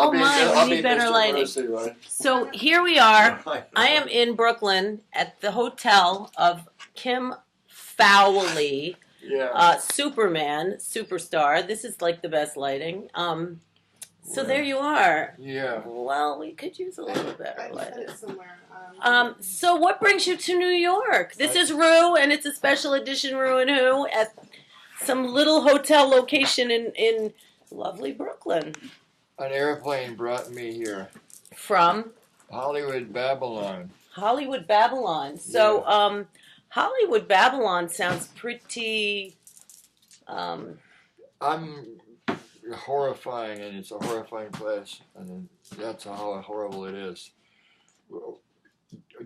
Oh my, we need better lighting. Mercy, right? So here we are. I am in Brooklyn at the hotel of kim-fowley, Superman, superstar. This is like the best lighting. So there you are. Yeah. Well, we could use a little better lighting. So what brings you to New York? This is ReW, and it's a special edition ReW WhO at some little hotel location in lovely Brooklyn. An airplane brought me here. From? Hollywood, Babylon. Hollywood, Babylon. So, Hollywood, Babylon sounds pretty... I'm horrifying, and it's a horrifying place, and that's how horrible it is.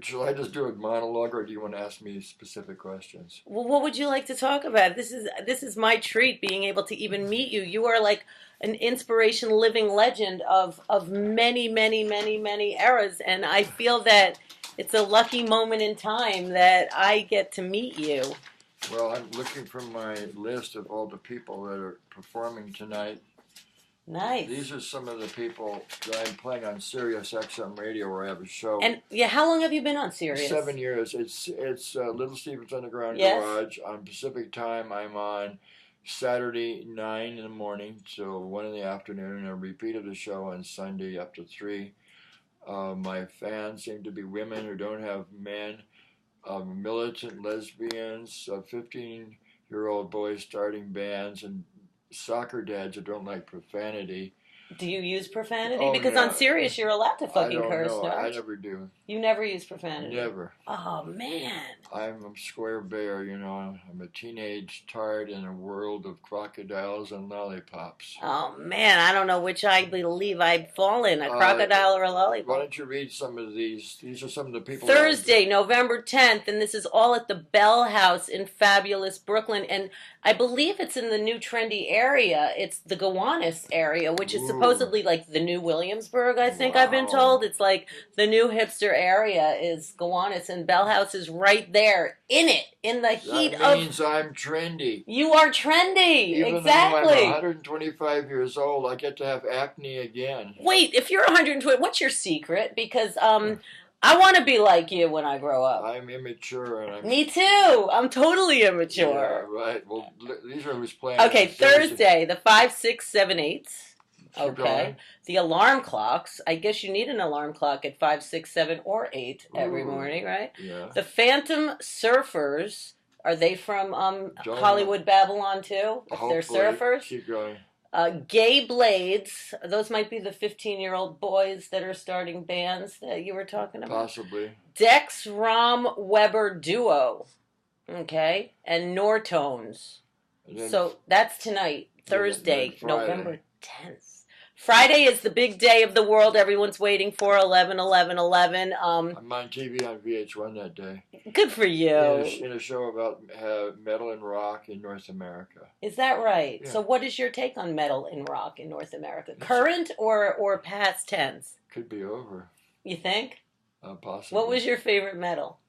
Shall I just do a monologue, or do you want to ask me specific questions? Well, what would you like to talk about? This is my treat, being able to even meet you. You are like an inspiration, living legend of many, many, many, many eras, and I feel that it's a lucky moment in time that I get to meet you. Well, I'm looking from my list of all the people that are performing tonight. Nice. These are some of the people that I'm playing on sirius-radio, where I have a show. And how long have you been on Sirius? 7 years. It's Little Steven's Underground Garage. On Pacific time, I'm on Saturday 9 in the morning till 1 in the afternoon, and a repeat of the show on Sunday up to 3. My fans seem to be women who don't have men, militant lesbians, 15-year-old boys starting bands, and soccer dads who don't like profanity. Do you use profanity? Oh, because no. on Sirius you're allowed to fucking curse, no? no? I never do. You never use profanity? Never. Oh, man. I'm a square bear, you know. I'm a teenage tart in a world of crocodiles and lollipops. Oh, man, I don't know which I believe I'd fall in, a crocodile or a lollipop. Why don't you read some of these? These are some of the people. Thursday, November 10th, and this is all at the Bell House in fabulous Brooklyn, and I believe it's in the new trendy area. It's the Gowanus area, which is supposedly like the new Williamsburg, I think I've been told. It's like the new hipster area is Gowanus, and Bell House is right there in it, in the heat of... That means I'm trendy. You are trendy, Even exactly. though I'm 125 years old, I get to have acne again. Wait, if you're 120, what's your secret? Because I want to be like you when I grow up. I'm immature. And Me too. I'm totally immature. Yeah, right. Well, these are who's playing. Okay, Thursday, the 5, 6, 7, 8. Keep Okay. going. The alarm clocks. I guess you need an alarm clock at 5, 6, 7, or 8 every morning, right? Yeah. The Phantom Surfers. Are they from Hollywood, Babylon too? If Hopefully. they're surfers. Keep going. Gay Blades. Those might be the 15-year-old boys that are starting bands that you were talking about. Possibly. Dex Rom Weber Duo. Okay. And Nortones. So that's tonight, Thursday, November 10th. Friday is the big day of the world everyone's waiting for, 11/11/11. I'm on TV on VH1 that day. Good for you. In a show about metal and rock in North America. Is that right? Yeah. So what is your take on metal and rock in North America? Current or past tense? Could be over. You think? Possibly. What was your favorite metal?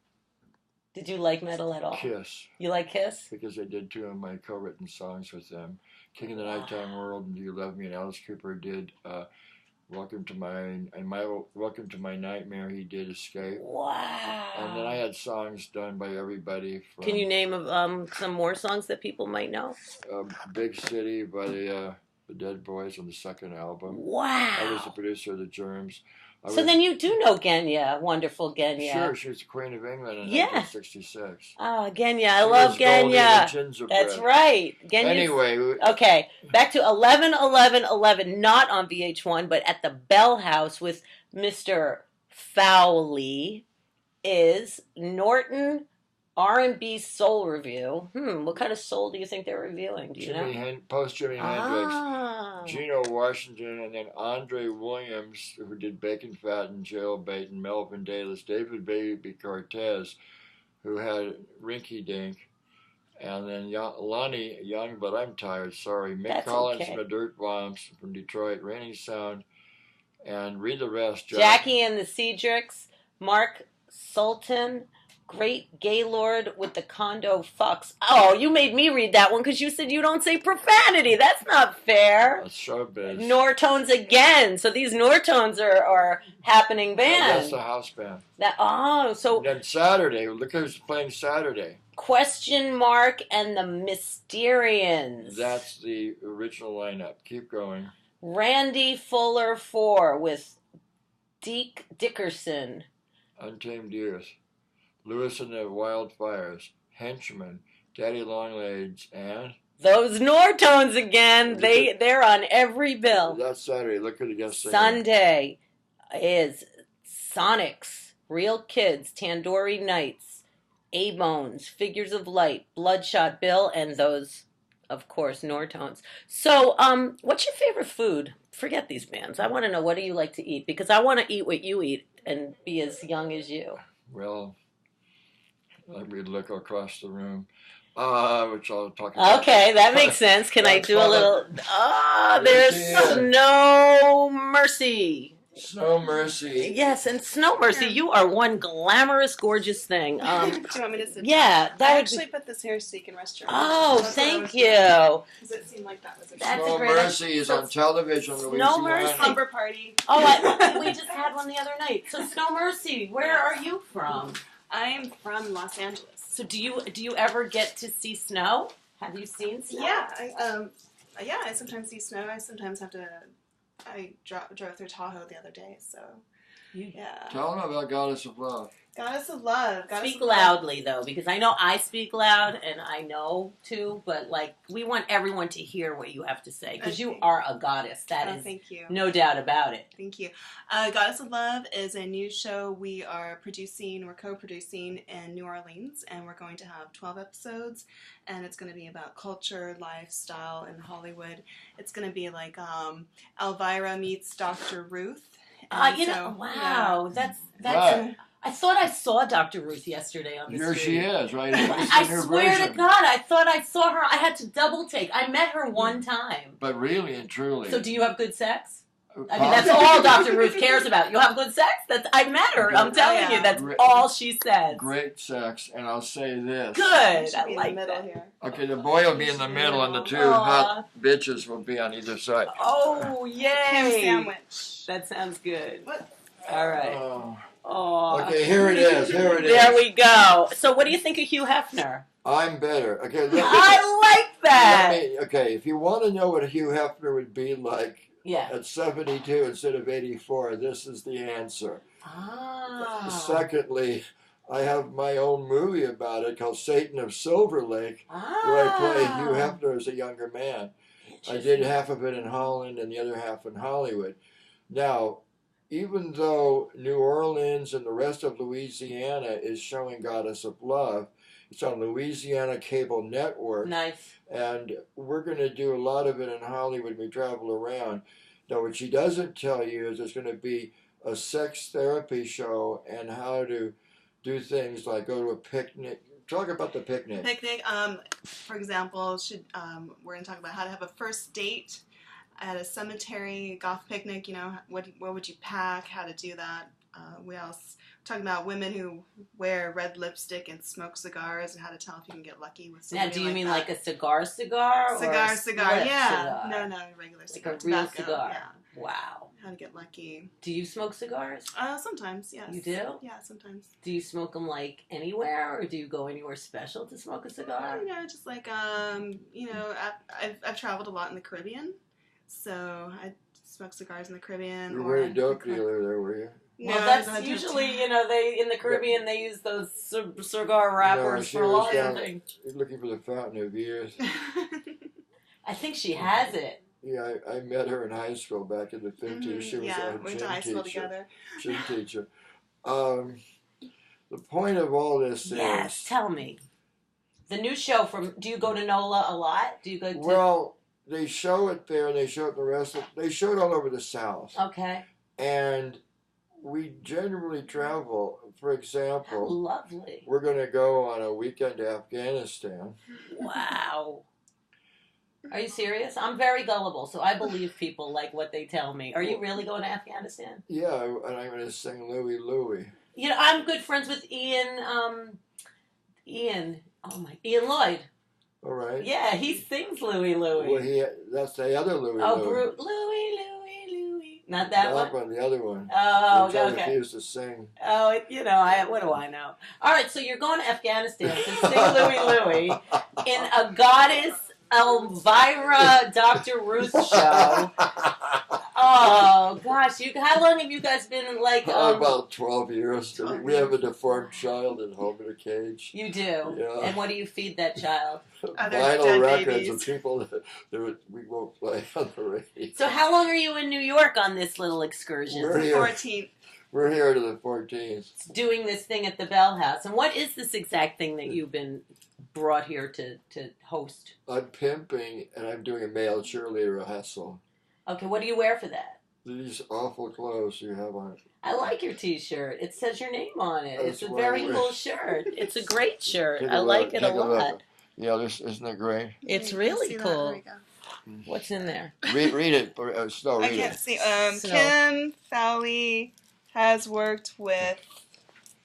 Did you like metal at all? Kiss. You like Kiss? Because I did 2 of my co-written songs with them. King of the Nighttime World and Do You Love Me, and Alice Cooper did Welcome to My Nightmare. He did Escape. Wow. And then I had songs done by everybody. From, Can you name some more songs that people might know? Big City by the Dead Boys on the second album. Wow. I was the producer of The Germs. Then you do know Genya, wonderful Genya. Sure, she was the Queen of England in 1966. Oh, Genya, I love Genya. That's right. Genya's... Anyway. Okay, back to 11/11/11, not on VH1, but at the Bell House with Mr. Fowley is Norton R&B Soul Review. What kind of soul do you think they're reviewing? Do you know? Post-Jimi Hendrix. Geno Washington, and then Andre Williams, who did Bacon Fat and Jailbait, and Melvin Davis, David Baby Cortez, who had Rinky Dink, and then Lonnie Young, but I'm tired, sorry. Mick Collins and the Dirt Bombs from Detroit, Raining Sound, and read the rest. Jackie and the Cedrics, Mark Sultan, Great Gaylord with the condo fucks. Oh, you made me read that one because you said you don't say profanity. That's not fair. That's showbiz. Nortones again. So these Nortones are happening bands. That's the house band. So and then Saturday, look who's playing Saturday. Question Mark and the Mysterians. That's the original lineup. Keep going. Randy Fuller 4 with Deke Dickerson. Untamed Youth. Lewis and the Wildfires. Henchman. Daddy Longlegs. And? Those Nortones again. They're on every bill. That's Saturday. Look at the guest singer. Sunday is Sonics, Real Kids, Tandoori Nights, A-Bones, Figures of Light, Bloodshot Bill, and those, of course, Nortones. So, what's your favorite food? Forget these bands. I want to know, what do you like to eat? Because I want to eat what you eat and be as young as you. Well, let me look across the room. Which I'll talk about. Okay, that makes sense. Can I do a little... there's Snow Mercy. Snow Mercy. Yes, and Snow Mercy, you are one glamorous, gorgeous thing. Do you want me to sit Yeah, down? I actually put this here so you can rest your Oh, thank you. Because it seemed like that was a That's Snow a great Mercy is on television. Snow Mercy. slumber party. Oh, we just had one the other night. So Snow Mercy, where are you from? I'm from Los Angeles. So do you ever get to see snow? Have you seen snow? Yeah, I sometimes see snow. I sometimes have to. I drove through Tahoe the other day, so yeah. Tell them about Goddess of Love. Goddess of Love. Speak loudly, though, because I know I speak loud, and I know, too, but, like, we want everyone to hear what you have to say, because you are a goddess. That is thank you. No doubt about it. Thank you. Goddess of Love is a new show we're co-producing in New Orleans, and we're going to have 12 episodes, and it's going to be about culture, lifestyle in Hollywood. It's going to be like Elvira meets Dr. Ruth. Wow, yeah. that's Right. I thought I saw Dr. Ruth yesterday on the Here street. she is, right? I swear to God, I thought I saw her. I had to double take. I met her one time. But really and truly. So do you have good sex? I mean, that's all Dr. Ruth cares about. You have good sex? I met her. I'm telling you, that's all she says. Great sex, and I'll say this. Good. I like that. Here. Okay, the boy will be in the middle, and the two hot bitches will be on either side. Oh, yay. Ham sandwich. That sounds good. What? All right. Oh. Okay, here it is. There we go. So what do you think of Hugh Hefner? I'm better. Okay, I like that. Okay, if you want to know what Hugh Hefner would be like at 72 instead of 84, this is the answer. Secondly, I have my own movie about it called Satan of Silver Lake, where I play Hugh Hefner as a younger man. I did half of it in Holland and the other half in Hollywood. Now, even though New Orleans and the rest of Louisiana is showing Goddess of Love, it's on Louisiana Cable Network. Nice. And we're going to do a lot of it in Hollywood when we travel around. Now, what she doesn't tell you is there's going to be a sex therapy show and how to do things like go to a picnic. Talk about the picnic. For example, we're going to talk about how to have a first date at a cemetery, golf picnic. You know, what would you pack? How to do that. We also talking about women who wear red lipstick and smoke cigars and how to tell if you can get lucky with somebody. Now, do you mean that. like a cigar? Cigar, yeah. Cigar? No, regular cigar. Like a real tobacco, cigar. Yeah. Wow. How to get lucky. Do you smoke cigars? Sometimes, yes. You do? Yeah, sometimes. Do you smoke them like anywhere, or do you go anywhere special to smoke a cigar? Just like I've traveled a lot in the Caribbean, so I smoke cigars in the Caribbean. You were a dope dealer there, were you? Well, that's usually, they in the Caribbean, they use those cigar wrappers for a lot of things. Looking for the fountain of youth. I think she has it. Yeah, I met her in high school back in the 50s. Mm-hmm. She was we went to high school together. Gym teacher. The point of all this is... Yes, tell me. The new show do you go to NOLA a lot? Do you go to... Well, they show it there, and they show it the rest of... They show it all over the South. Okay. And we generally travel. For example... How lovely. We're going to go on a weekend to Afghanistan. Wow. Are you serious? I'm very gullible, so I believe people like what they tell me. Are you really going to Afghanistan? Yeah, and I'm going to sing Louie Louie. I'm good friends with Ian. Ian Lloyd. All right. Yeah, he sings Louie Louie. Well, that's the other Louie. Louie, Louie. Not that one? The other one. Oh, Which I okay. refuse to sing. Oh, what do I know? All right, so you're going to Afghanistan to sing Louie Louie in a goddess Elvira Dr. Ruth show. Oh gosh, how long have you guys been in about 12 years. We have a deformed child at home in a cage. You do? Yeah. And what do you feed that child? Vinyl records of people that we won't play on the radio. So how long are you in New York on this little excursion? We're here. 14th. We're here to the 14th. Doing this thing at the Bell House. And what is this exact thing that you've been brought here to host? I'm pimping, and I'm doing a male cheerleader hustle. Okay, what do you wear for that? These awful clothes you have on. I like your T-shirt. It says your name on it. That's it's a very cool shirt. It's a great shirt. I like it a lot. Yeah, isn't it great? It's really cool. What's in there? Read it. Snow, read I can't it. see. Kim-Fowley has worked with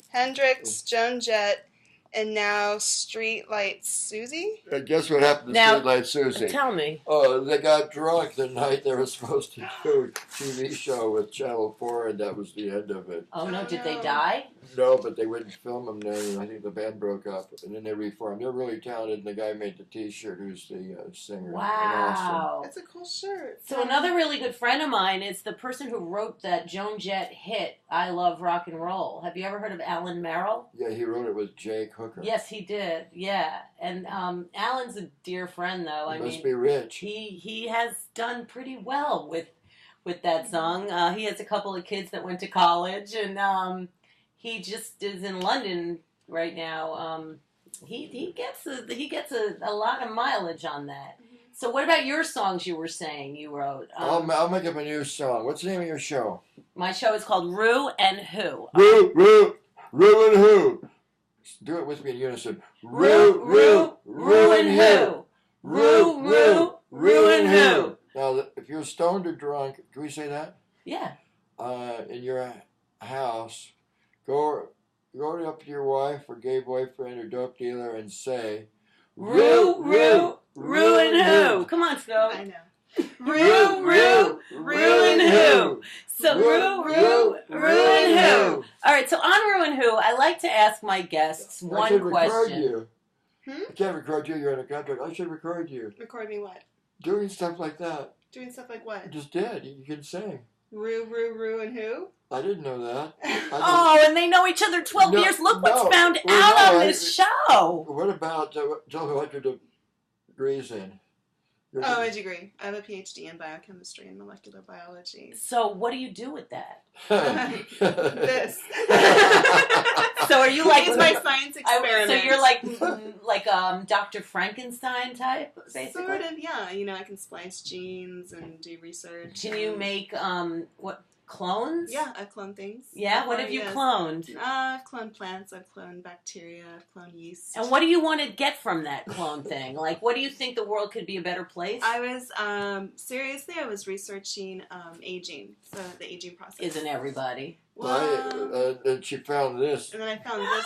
Hendrix, Joan Jett, and now Streetlight Susie. And guess what happened to Streetlight Susie? Tell me. Oh, they got drunk the night they were supposed to do a TV show with Channel 4, and that was the end of it. Oh, no. Did they die? No, but they wouldn't film them then, and I think the band broke up, and then they reformed. They're really talented, and the guy made the T-shirt who's the singer. Wow. That's a cool shirt. So another really good friend of mine is the person who wrote that Joan Jett hit, I Love Rock and Roll. Have you ever heard of Alan Merrill? Yeah, he wrote it with Jake Hooker. Yes, he did. Yeah. And Alan's a dear friend, though. He must be rich. He has done pretty well with that song. He has a couple of kids that went to college, and he just is in London right now. He gets a lot of mileage on that. So what about your songs you were saying you wrote? I'll make up a new song. What's the name of your show? My show is called ReW WhO. ReW WhO. Do it with me in unison. ReW WhO. ReW WhO. Now, if you're stoned or drunk, can we say that? Yeah. In your house, go up to your wife or gay boyfriend or dope dealer and say, ReW WhO. Come on, Snow. I know. ReW WhO. So ReW WhO. All right. So on ReW WhO, I like to ask my guests one question. You. I can't record you. You're in a contract. I should record you. Record me what? Doing stuff like that. Doing stuff like what? You just did. You can sing. ReW and who? I didn't know that. And they know each other 12 years. Look what's found out on this show. What about, tell me what your degree's in. My degree. I have a PhD in biochemistry and molecular biology. So what do you do with that? This. So are you like... It's my science experiment. So you're like Dr. Frankenstein type, basically? Sort of, yeah. I can splice genes and do research. Can you make, clones? Yeah, I've cloned things. Yeah? What have you cloned? I've cloned plants, I've cloned bacteria, I've cloned yeast. And what do you want to get from that clone thing? Like, what do you think the world could be a better place? I was researching aging, so the aging process. Isn't everybody? Well, and she found this. And then I found this.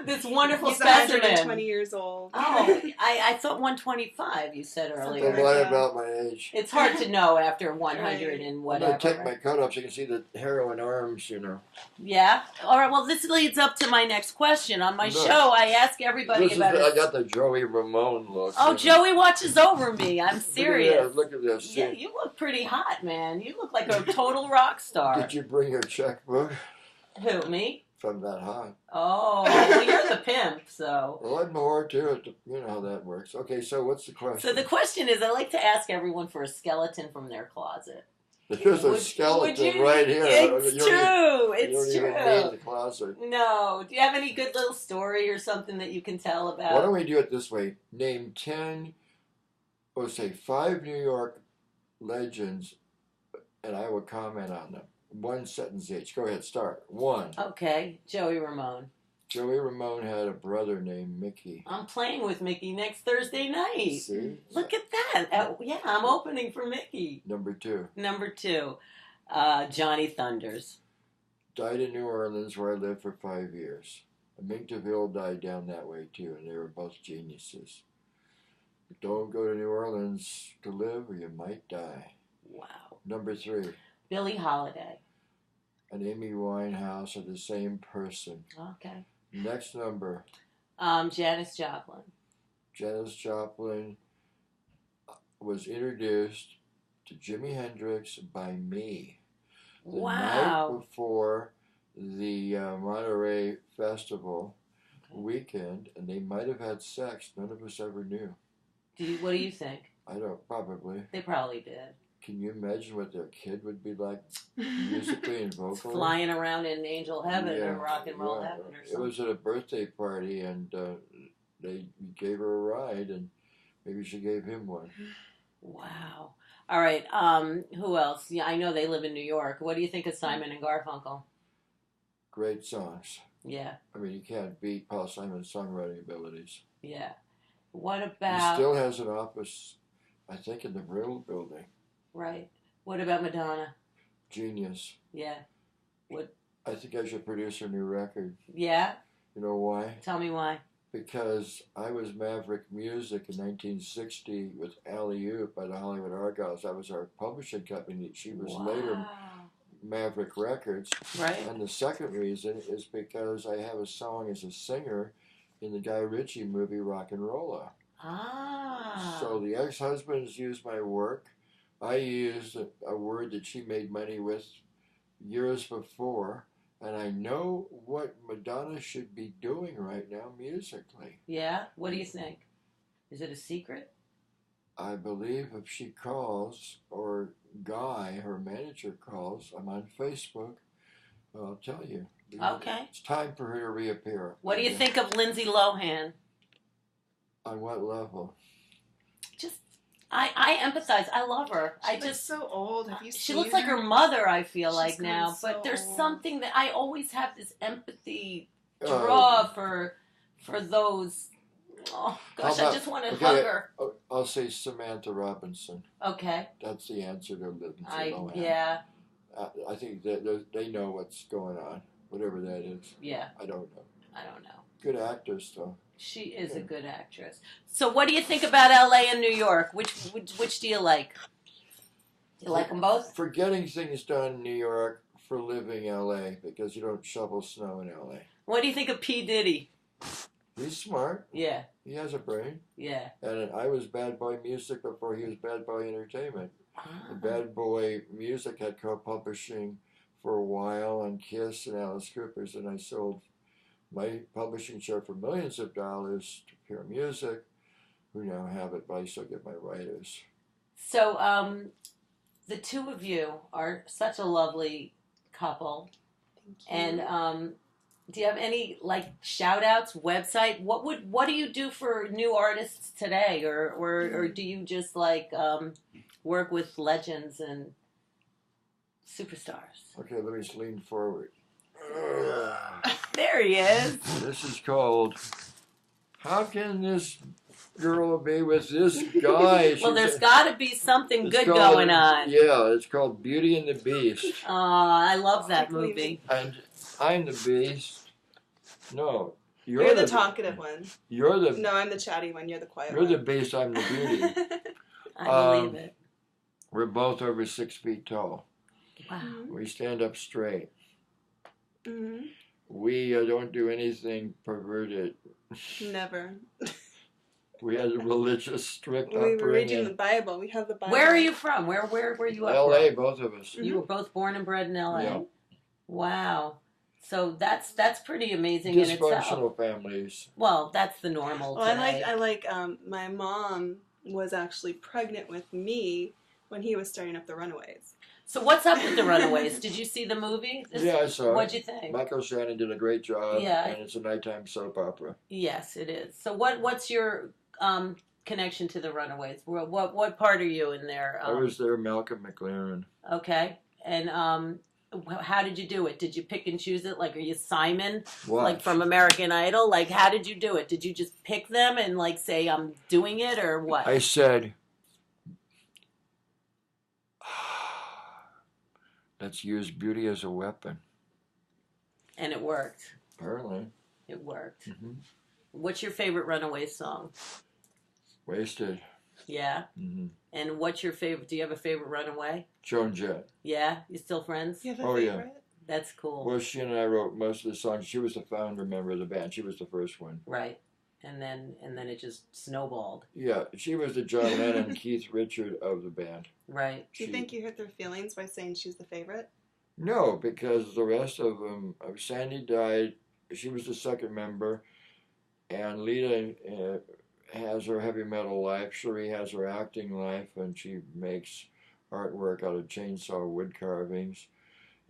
This wonderful He's specimen. 120 years old. Oh, I thought 125, you said earlier. Don't lie about my age. It's hard to know after 100 and whatever. I'm going to take my coat off so you can see the heroin arms, Yeah? All right, well, this leads up to my next question. On my show, I ask everybody about I got the Joey Ramone look. Oh, Joey watches over me. I'm serious. Look at this. Yeah, you look pretty hot, man. You look like a total rock star. Did you bring your checkbook? Who, me? From that hot. Oh, well, you're the pimp, so. Well, I'm more to it. You know how that works. Okay, so what's the question? So the question is, I like to ask everyone for a skeleton from their closet. There's a skeleton right here. It's true. You don't even need the closet. No. Do you have any good little story or something that you can tell about? Why don't we do it this way? Name 5 New York legends, and I will comment on them. One sentence each. Go ahead, start. 1. Okay, Joey Ramone. Joey Ramone had a brother named Mickey. I'm playing with Mickey next Thursday night. See? Look at that. Yeah, I'm opening for Mickey. Number 2. Number 2, Johnny Thunders. died in New Orleans, where I lived for 5 years. Mink DeVille died down that way too, and they were both geniuses. But don't go to New Orleans to live, or you might die. Wow. Number 3. Billie Holiday. And Amy Winehouse are the same person. Okay. Next number. Janis Joplin. Janis Joplin was introduced to Jimi Hendrix by me. The night before the Monterey Festival weekend, and they might have had sex. None of us ever knew. What do you think? I don't, probably. They probably did. Can you imagine what their kid would be like musically and vocally? Flying around in angel heaven or rock and roll heaven or something. It was at a birthday party, and they gave her a ride, and maybe she gave him one. Wow. All right. Who else? Yeah, I know they live in New York. What do you think of Simon and Garfunkel? Great songs. Yeah. I mean, you can't beat Paul Simon's songwriting abilities. Yeah. What about... He still has an office, I think, in the Brill building. Right. What about Madonna? Genius. Yeah. What? I think I should produce her new record. Yeah? You know why? Tell me why. Because I was Maverick Music in 1960 with Alley-Oop by the Hollywood Argyles. That was our publishing company. She was later Maverick Records. Right. And the second reason is because I have a song as a singer in the Guy Ritchie movie Rock and Rolla. So the ex-husbands used my work. I used a word that she made money with years before. And I know what Madonna should be doing right now musically. Yeah? What do you think? Is it a secret? I believe if she calls, or Guy, her manager, calls, I'm on Facebook, I'll tell you. Okay. It's time for her to reappear. What do you think of Lindsay Lohan? On what level? Just, I empathize. I love her. She's so old. Have you seen She looks like her mother, I feel like now. So but there's old. something that I always have this empathy draw for those. Oh gosh, I just want to hug her. I'll say Samantha Robinson. Okay. That's the answer to Lindsay Lohan. Yeah. I think that they know what's going on, whatever that is. Yeah. I don't know. I don't know. Good actors, though. She is a good actress. So what do you think about L.A. and New York? Which do you like? Do you like them both? For getting things done in New York, for living L.A., because you don't shovel snow in L.A. What do you think of P. Diddy? He's smart. Yeah. He has a brain. Yeah. And I was Bad Boy Music before he was Bad Boy Entertainment. And Bad Boy Music had co-publishing for a while on Kiss and Alice Cooper's, and I sold my publishing share for millions of dollars to Pure Music, who now have it, but I still get my writers. So, the two of you are such a lovely couple. And do you have any shout outs, website? What do you do for new artists today? Or do you just work with legends and superstars? Okay, let me just lean forward. There he is. This is called, how can this girl be with this guy? Well, there's got to be something good going on. Yeah, it's called Beauty and the Beast. Oh, I love that movie. And I'm the Beast. No. You're the talkative one. No, I'm the chatty one. You're the quiet one. one. You're the Beast, I'm the Beauty. I believe it. We're both over 6 feet tall. Wow. We stand up straight. Mm-hmm. We don't do anything perverted. Never. We had a religious, strict We were upbringing. reading the Bible. We have the Bible. Where are you from? Where were you up L.A., from? both of us. You were both born and bred in L.A.? Yeah. Wow. So that's pretty amazing in itself. Dysfunctional families. Well, that's the normal today. I like my mom was actually pregnant with me when he was starting up the Runaways. So what's up with the Runaways? Did you see the movie? Yeah, I saw it. What'd you think? Michael Shannon did a great job. Yeah. And it's a nighttime soap opera. Yes, it is. So what's your connection to the Runaways? What part are you in there? I was there, Malcolm McLaren. Okay. And how did you do it? Did you pick and choose it? Are you Simon? What? From American Idol? How did you do it? Did you just pick them and say, I'm doing it, or what? I said, let's use beauty as a weapon. And it worked. Apparently. It worked. Mm-hmm. What's your favorite Runaway song? Wasted. Yeah. Mm-hmm. And what's your favorite? Do you have a favorite Runaway? Joan Jett. Yeah. You still friends? You have a Oh, yeah. favorite? That's cool. Well, she and I wrote most of the songs. She was the founder member of the band. She was the first one. Right. And then it just snowballed. Yeah, she was the John Lennon, Keith Richard of the band. Right. Do you think you hurt their feelings by saying she's the favorite? No, because the rest of them, Sandy died. She was the second member, and Lita has her heavy metal life. Cherie has her acting life, and she makes artwork out of chainsaw wood carvings.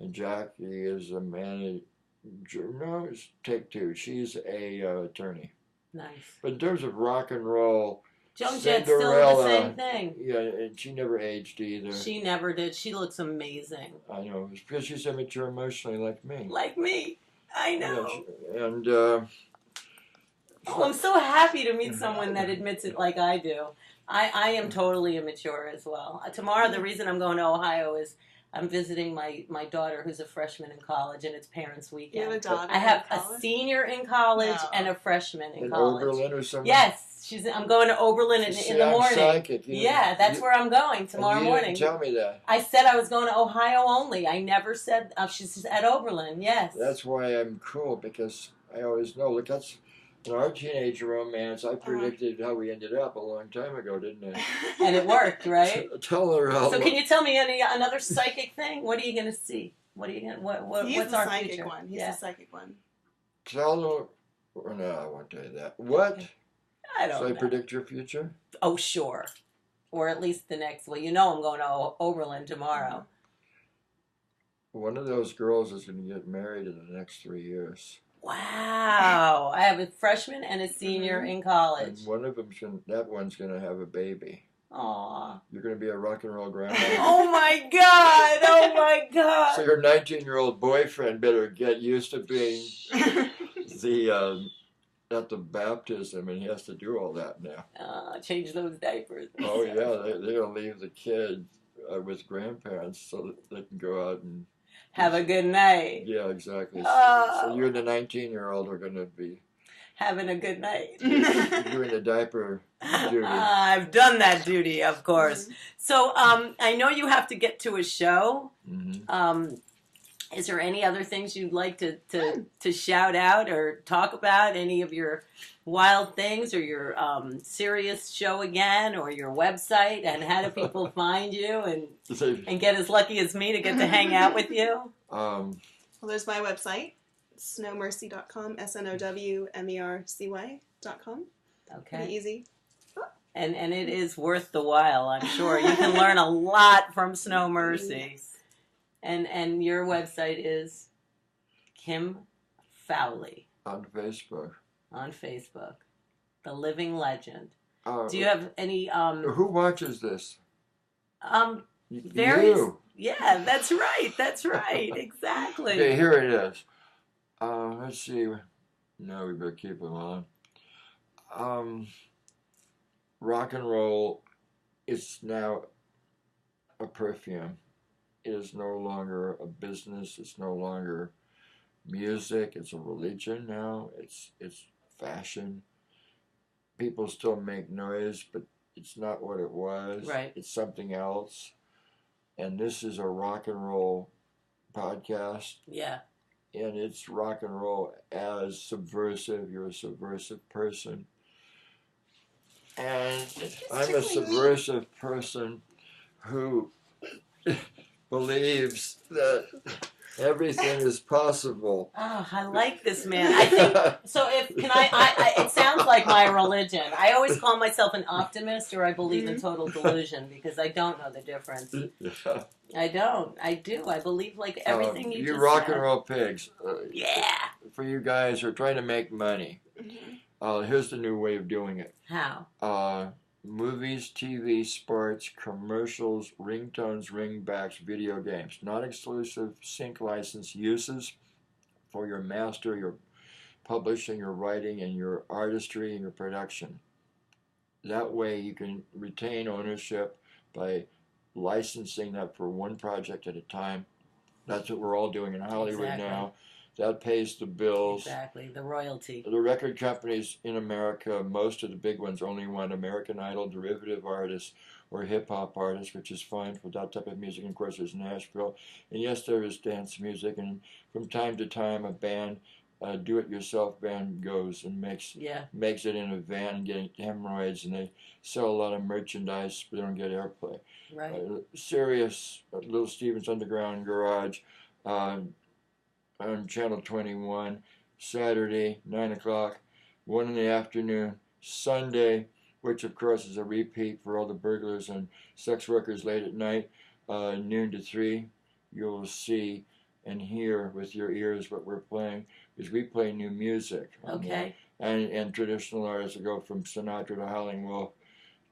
And Jackie is a manager. No, it's Take Two. She's a attorney. Nice. But in terms of rock and roll, Joan Jett's still the same thing. Yeah, and she never aged either. She never did. She looks amazing. I know. It's because she's immature emotionally like me. Like me. I know. Yeah, and oh, I'm so happy to meet someone that admits it like I do. I am totally immature as well. Tomorrow, the reason I'm going to Ohio is I'm visiting my daughter who's a freshman in college, and it's parents' weekend. You have a daughter I have in a college? senior in college No. and a freshman in in college. Oberlin or something? Yes, I'm going to Oberlin in the morning. Psychic. Yeah, that's where I'm going tomorrow you morning. Didn't tell me that. I said I was going to Ohio only. I never said she's at Oberlin. Yes. That's why I'm cool, because I always know. Look, that's in our teenage romance. I predicted how we ended up a long time ago, didn't I? And it worked, right? Tell her how. So can you tell me another psychic thing? What are you going to see? What are you going? He's What's the our psychic future? one. He's Yeah. the psychic one. Tell her. Or no, I won't tell you that. What? I don't So I know. predict your future? Oh, sure. Or at least the next. Well, you know I'm going to Oberlin tomorrow. One of those girls is going to get married in the next 3 years. Wow. I have a freshman and a senior in college. And one of them's that one's going to have a baby. Aw. You're going to be a rock and roll grandma. Oh my God. Oh my God. So your 19-year-old boyfriend better get used to being at the baptism, and he has to do all that now. Change those diapers. Oh yeah, they're going to leave the kid with grandparents so that they can go out and Have a good night. yeah, exactly. Oh. So you and the 19-year-old are going to be Having a good night. doing the diaper duty. I've done that duty, of course. So I know you have to get to a show. Mm-hmm. Is there any other things you'd like to shout out or talk about? Any of your wild things, or your Sirius show again, or your website, and how do people find you and get as lucky as me to get to hang out with you? Well, there's my website, snowmercy.com, snowmercy.com. Okay. Pretty easy. And it is worth the while, I'm sure. You can learn a lot from Snow Mercy. Yes. And your website is kim-fowley On Facebook. on Facebook. The living legend. Do Do you have any Who watches this? various You. Yeah, that's right. That's right. Exactly. Okay, here it is. Let's see. No, we better keep them on. Rock and roll is now a perfume. It is no longer a business. It's no longer music. It's a religion now. It's fashion. People still make noise, but it's not what it was. Right. It's something else. And this is a rock and roll podcast. Yeah. And it's rock and roll as subversive. You're a subversive person. And I'm a subversive person who believes that everything is possible. Oh, I like this man. I think so. It sounds like my religion. I always call myself an optimist, or I believe in total delusion, because I don't know the difference. Yeah. I don't. I do. I believe like everything you You just rock said. and roll pigs. Yeah. For you guys who are trying to make money, here's the new way of doing it. How? Movies, TV, sports, commercials, ringtones, ringbacks, video games. Non-exclusive sync license uses for your master, your publishing, your writing, and your artistry and your production. That way you can retain ownership by licensing that for one project at a time. That's what we're all doing in Hollywood Exactly. now. That pays the bills. Exactly, the royalty. The record companies in America, most of the big ones only want American Idol derivative artists or hip-hop artists, which is fine for that type of music. And of course, there's Nashville. And yes, there is dance music. And from time to time, a band, do-it-yourself band goes and makes it in a van and getting hemorrhoids. And they sell a lot of merchandise, but they don't get airplay. Right. Sirius, Little Steven's Underground Garage, on Channel 21, Saturday, 9 o'clock, 1 in the afternoon, Sunday, which of course is a repeat for all the burglars and sex workers late at night, noon to 3. You'll see and hear with your ears what we're playing, because we play new music. Okay. And traditional artists that go from Sinatra to Howlin' Wolf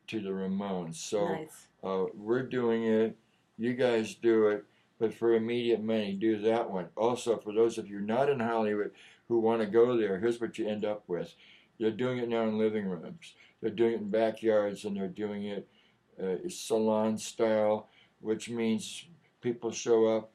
to the Ramones. So nice. We're doing it. You guys do it. But for immediate money, do that one. Also, for those of you not in Hollywood who want to go there, here's what you end up with. They're doing it now in living rooms. They're doing it in backyards, and they're doing it salon style, which means people show up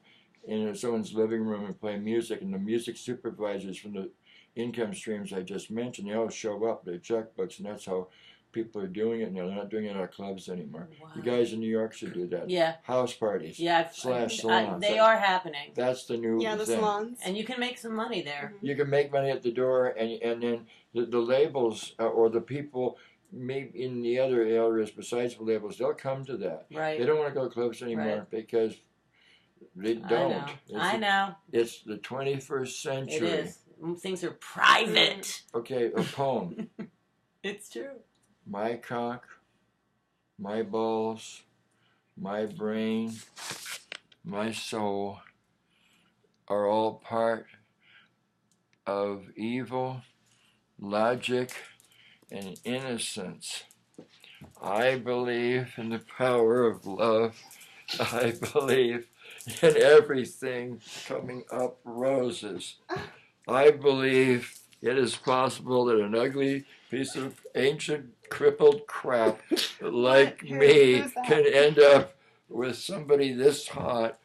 in someone's living room and play music, and the music supervisors from the income streams I just mentioned, they all show up, their checkbooks, and that's how people are doing it now. They're not doing it at clubs anymore. Wow. You guys in New York should do that. Yeah. House parties. Yeah. Slash salons. They are happening. That's the new the thing. salons. And you can make some money there. Mm-hmm. You can make money at the door, and then the labels or the people maybe in the other areas besides the labels, they'll come to that. Right. They don't want to go to clubs anymore because they don't. I know. It's the 21st century. It is. Things are private. Okay, a poem. It's true. My cock, my balls, my brain, my soul are all part of evil, logic, and innocence. I believe in the power of love. I believe in everything coming up roses. I believe it is possible that an ugly piece of ancient crippled crap like me can end up with somebody this hot,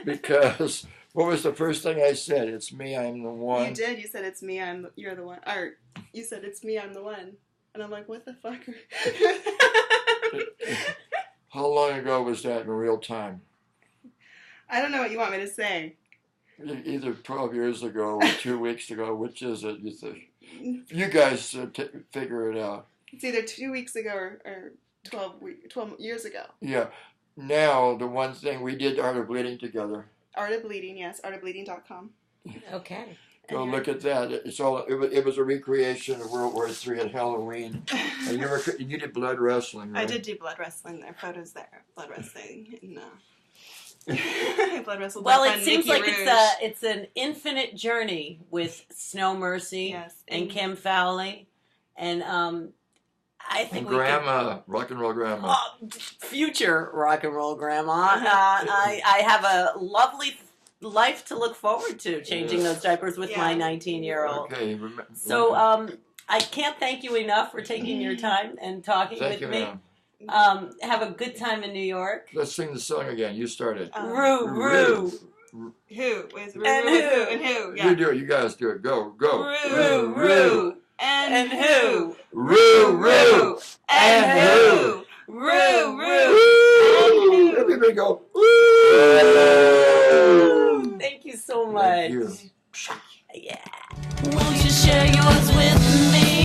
because what was the first thing I said? It's me, I'm the one. You did. You said it's me, you're the one. Or you said it's me, I'm the one. And I'm like, what the fuck? How long ago was that in real time? I don't know what you want me to say. Either 12 years ago or 2 weeks ago. Which is it, you think? You guys figure it out. It's either 2 weeks ago or 12 years ago. Yeah. Now, the one thing, we did Art of Bleeding together. Art of Bleeding, yes. artofbleeding.com. Okay. Go look at that. It was a recreation of World War III at Halloween. And you did blood wrestling, right? I did do blood wrestling. There are photos there. Blood wrestling. No. Blood wrestled. Well, it seems like it's an infinite journey with Snow Mercy and kim-fowley, and I think and Grandma, rock and roll Grandma, future rock and roll Grandma. I have a lovely life to look forward to, changing those diapers with my 19-year-old. Okay. So I can't thank you enough for taking your time and talking with me. Ma'am. Have a good time in New York. Let's sing the song again. You started. ReW WhO. Who? With ReW And WhO. And who? You do it. You guys do it. Go. ReW WhO. And who? ReW.